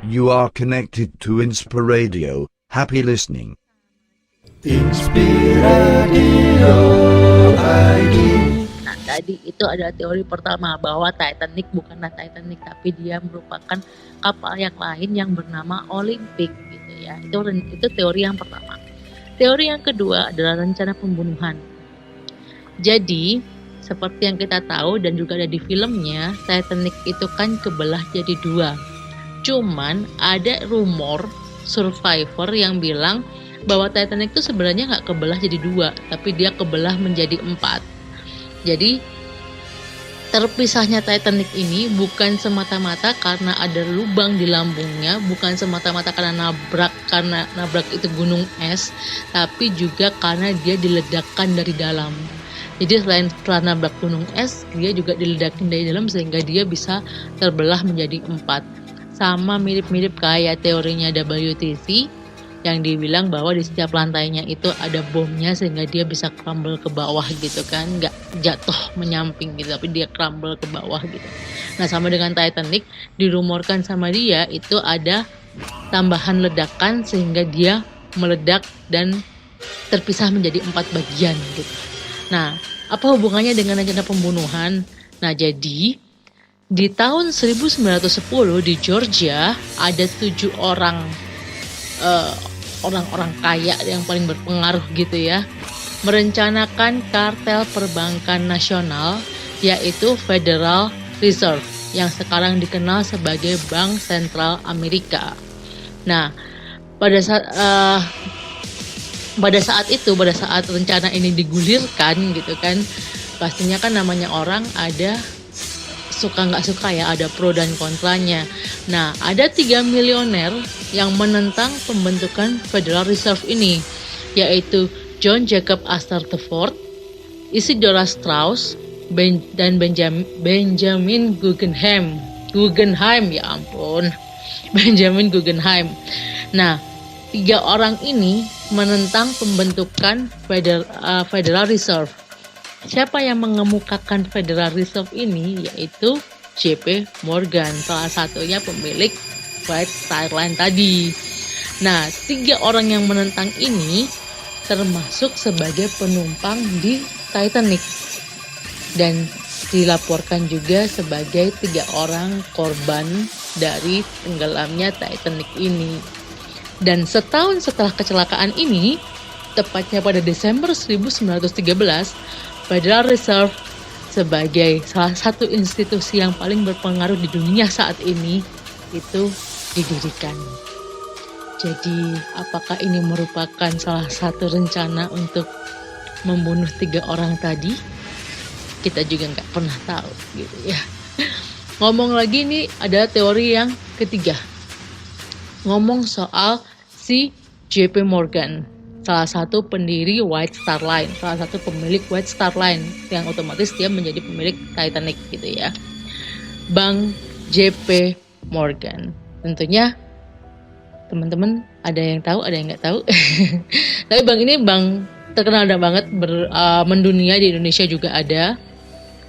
You are connected to Inspiradio. Happy listening. Inspiradio ID. Nah, tadi itu adalah teori pertama bahwa Titanic bukanlah Titanic tapi dia merupakan kapal yang lain yang bernama Olympic gitu ya. Itu teori yang pertama. Teori yang kedua adalah rencana pembunuhan. Jadi, seperti yang kita tahu dan juga ada di filmnya, Titanic itu kan kebelah jadi dua. Cuman ada rumor survivor yang bilang bahwa Titanic itu sebenarnya nggak kebelah jadi dua, tapi dia kebelah menjadi 4. Jadi terpisahnya Titanic ini bukan semata-mata karena ada lubang di lambungnya, bukan semata-mata karena nabrak itu gunung es, tapi juga karena dia diledakkan dari dalam. Jadi selain setelah nabrak gunung es, dia juga diledakin dari dalam sehingga dia bisa terbelah menjadi 4. Sama mirip-mirip kayak teorinya WTC yang dibilang bahwa di setiap lantainya itu ada bomnya sehingga dia bisa crumble ke bawah gitu kan, nggak jatuh menyamping gitu tapi dia crumble ke bawah gitu. Nah sama dengan Titanic, dirumorkan sama dia itu ada tambahan ledakan sehingga dia meledak dan terpisah menjadi 4 bagian gitu. Nah apa hubungannya dengan rencana pembunuhan? Nah jadi di tahun 1910 di Georgia ada 7 orang orang-orang kaya yang paling berpengaruh gitu ya, merencanakan kartel perbankan nasional yaitu Federal Reserve yang sekarang dikenal sebagai Bank Sentral Amerika. Nah, pada saat rencana ini digulirkan gitu kan, pastinya kan namanya orang ada suka nggak suka ya, ada pro dan kontranya. Nah, ada 3 milioner yang menentang pembentukan Federal Reserve ini, yaitu John Jacob Astor IV, Isidora Straus, dan Benjamin Guggenheim. Ya ampun, Benjamin Guggenheim. Nah, 3 orang ini menentang pembentukan Federal Reserve. Siapa yang mengemukakan Federal Reserve ini? Yaitu JP Morgan, salah satunya pemilik White Star Line tadi. Nah, 3 orang yang menentang ini termasuk sebagai penumpang di Titanic dan dilaporkan juga sebagai 3 orang korban dari tenggelamnya Titanic ini. Dan setahun setelah kecelakaan ini, tepatnya pada Desember 1913, Federal Reserve sebagai salah satu institusi yang paling berpengaruh di dunia saat ini itu didirikan. Jadi, apakah ini merupakan salah satu rencana untuk membunuh 3 orang tadi? Kita juga nggak pernah tahu gitu ya. Ngomong lagi nih, ada teori yang ketiga. Ngomong soal si JP Morgan, salah satu pendiri White Star Line, salah satu pemilik White Star Line yang otomatis dia menjadi pemilik Titanic gitu ya. Bank JP Morgan. Tentunya teman-teman ada yang tahu, ada yang nggak tahu. Tapi bank ini bank terkenal banget mendunia, di Indonesia juga ada.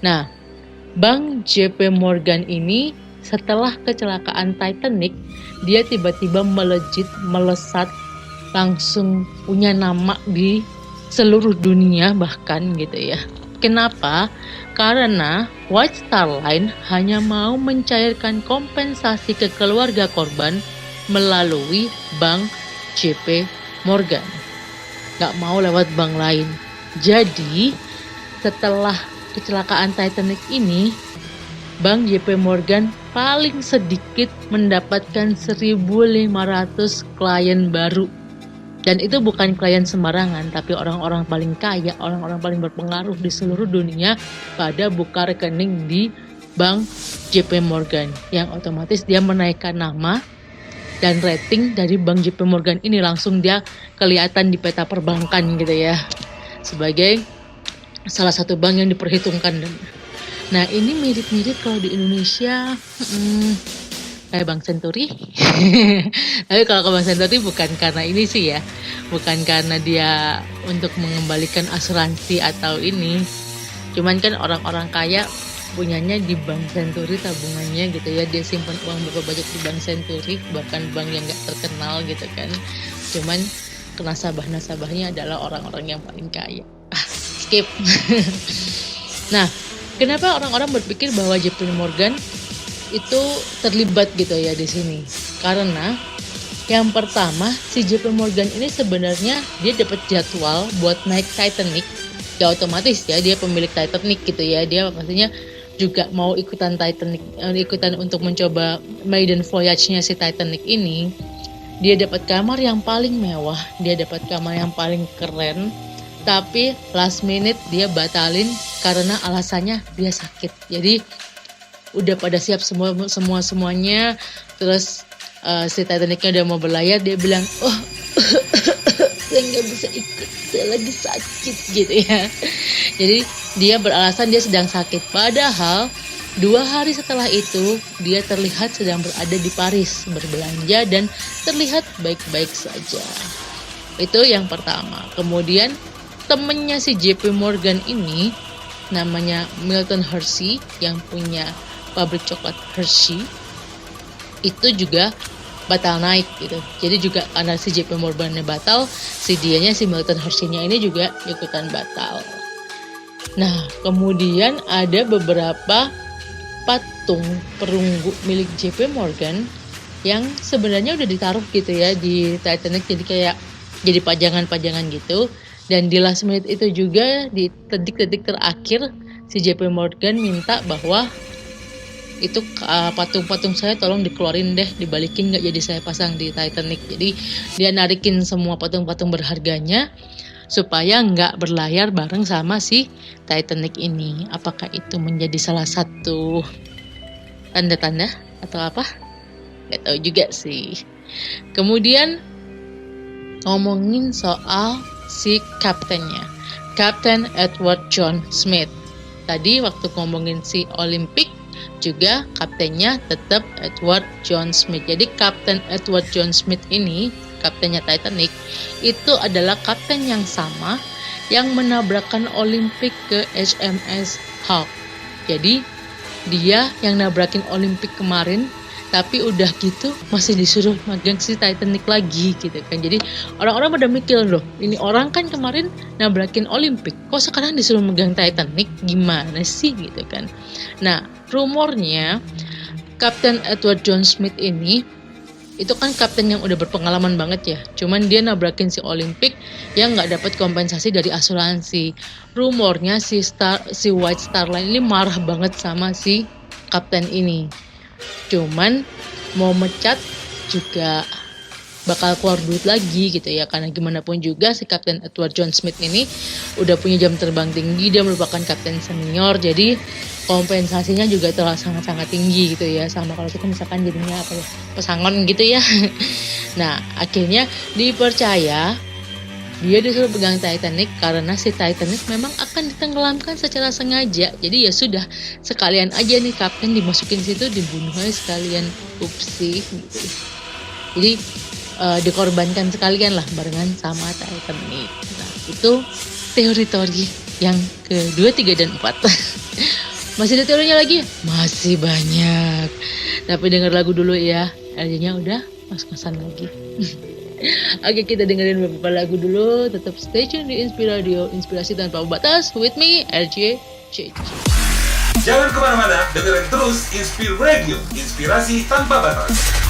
Nah, Bank JP Morgan ini setelah kecelakaan Titanic, dia tiba-tiba melesat langsung punya nama di seluruh dunia bahkan gitu ya. Kenapa? Karena White Star Line hanya mau mencairkan kompensasi ke keluarga korban melalui Bank JP Morgan. Gak mau lewat bank lain. Jadi setelah kecelakaan Titanic ini, Bank JP Morgan paling sedikit mendapatkan 1.500 klien baru. Dan itu bukan klien sembarangan, tapi orang-orang paling kaya, orang-orang paling berpengaruh di seluruh dunia pada buka rekening di Bank JP Morgan, yang otomatis dia menaikkan nama dan rating dari Bank JP Morgan ini, langsung dia kelihatan di peta perbankan gitu ya, sebagai salah satu bank yang diperhitungkan. Nah, ini mirip-mirip kalau di Indonesia kayak Bank Senturi. Tapi kalau ke Bank Senturi bukan karena ini sih ya, bukan karena dia untuk mengembalikan asuransi atau ini. Cuman kan orang-orang kaya punyanya di Bank Century tabungannya gitu ya, dia simpan uang berapa banyak di Bank Century, bahkan bank yang nggak terkenal gitu kan, cuman nasabahnya adalah orang-orang yang paling kaya. Skip. Nah, kenapa orang-orang berpikir bahwa JP Morgan itu terlibat gitu ya di sini? Karena yang pertama, si JP Morgan ini sebenarnya dia dapat jadwal buat naik Titanic. Ya otomatis ya, dia pemilik Titanic gitu ya, dia maksudnya juga mau ikutan Titanic, ikutan untuk mencoba maiden voyage-nya si Titanic ini. Dia dapat kamar yang paling mewah, dia dapat kamar yang paling keren, tapi last minute dia batalin karena alasannya dia sakit. Jadi udah pada siap semuanya, terus si Titanicnya udah mau berlayar, dia bilang, oh saya nggak bisa ikut, saya lagi sakit gitu ya. Jadi dia beralasan dia sedang sakit, padahal 2 hari setelah itu dia terlihat sedang berada di Paris berbelanja dan terlihat baik-baik saja. Itu yang pertama. Kemudian temennya si JP Morgan ini namanya Milton Hershey yang punya pabrik coklat Hershey, itu juga batal naik gitu. Jadi juga karena si JP Morgan-nya batal, si Milton Hershey-nya ini juga ikutan batal. Nah, kemudian ada beberapa patung perunggu milik JP Morgan yang sebenarnya udah ditaruh gitu ya di Titanic, jadi kayak jadi pajangan-pajangan gitu. Dan di last minute itu juga, di detik-detik terakhir, si JP Morgan minta bahwa itu patung-patung saya tolong dikeluarin deh, dibalikin, nggak jadi saya pasang di Titanic. Jadi dia narikin semua patung-patung berharganya supaya nggak berlayar bareng sama si Titanic ini. Apakah itu menjadi salah satu tanda-tanda atau apa? Nggak tahu juga sih. Kemudian ngomongin soal si kaptennya, Kapten Edward John Smith. Tadi waktu ngomongin si Olympic juga kaptennya tetap Edward John Smith. Jadi Kapten Edward John Smith ini, kaptennya Titanic, itu adalah kapten yang sama yang menabrakkan Olympic ke HMS Hawke. Jadi dia yang nabrakin Olympic kemarin, tapi udah gitu masih disuruh magang si Titanic lagi gitu kan. Jadi orang-orang pada mikir, loh ini orang kan kemarin nabrakin Olympic, kok sekarang disuruh megang Titanic, gimana sih gitu kan. Nah, rumornya Kapten Edward John Smith ini itu kan kapten yang udah berpengalaman banget ya, cuman dia nabrakin si Olympic yang nggak dapat kompensasi dari asuransi. Rumornya si White Star Line ini marah banget sama si kapten ini, cuman mau mecat juga bakal keluar duit lagi gitu ya, karena gimana pun juga si Kapten Edward John Smith ini udah punya jam terbang tinggi, dia merupakan kapten senior, jadi kompensasinya juga telah sangat-sangat tinggi gitu ya, sama kalau kita misalkan jadinya apa ya, pesangon gitu ya. Nah, akhirnya dipercaya dia disuruh pegang Titanic karena si Titanic memang akan ditenggelamkan secara sengaja. Jadi ya sudah, sekalian aja nih kapten dimasukin situ, dibunuh aja sekalian, upsi gitu. Jadi dikorbankan sekalian lah barengan sama Titanic. Nah, itu teori-teori yang kedua, 3, dan 4. Masih ada teorinya lagi? Masih banyak. Tapi denger lagu dulu ya. Artinya udah mas-masan lagi. Oke, kita dengerin beberapa lagu dulu. Tetap stay tune di Inspiradio, inspirasi tanpa batas. With me, RJ CC. Jangan kemana-mana, dengerin terus Inspiradio, inspirasi tanpa batas.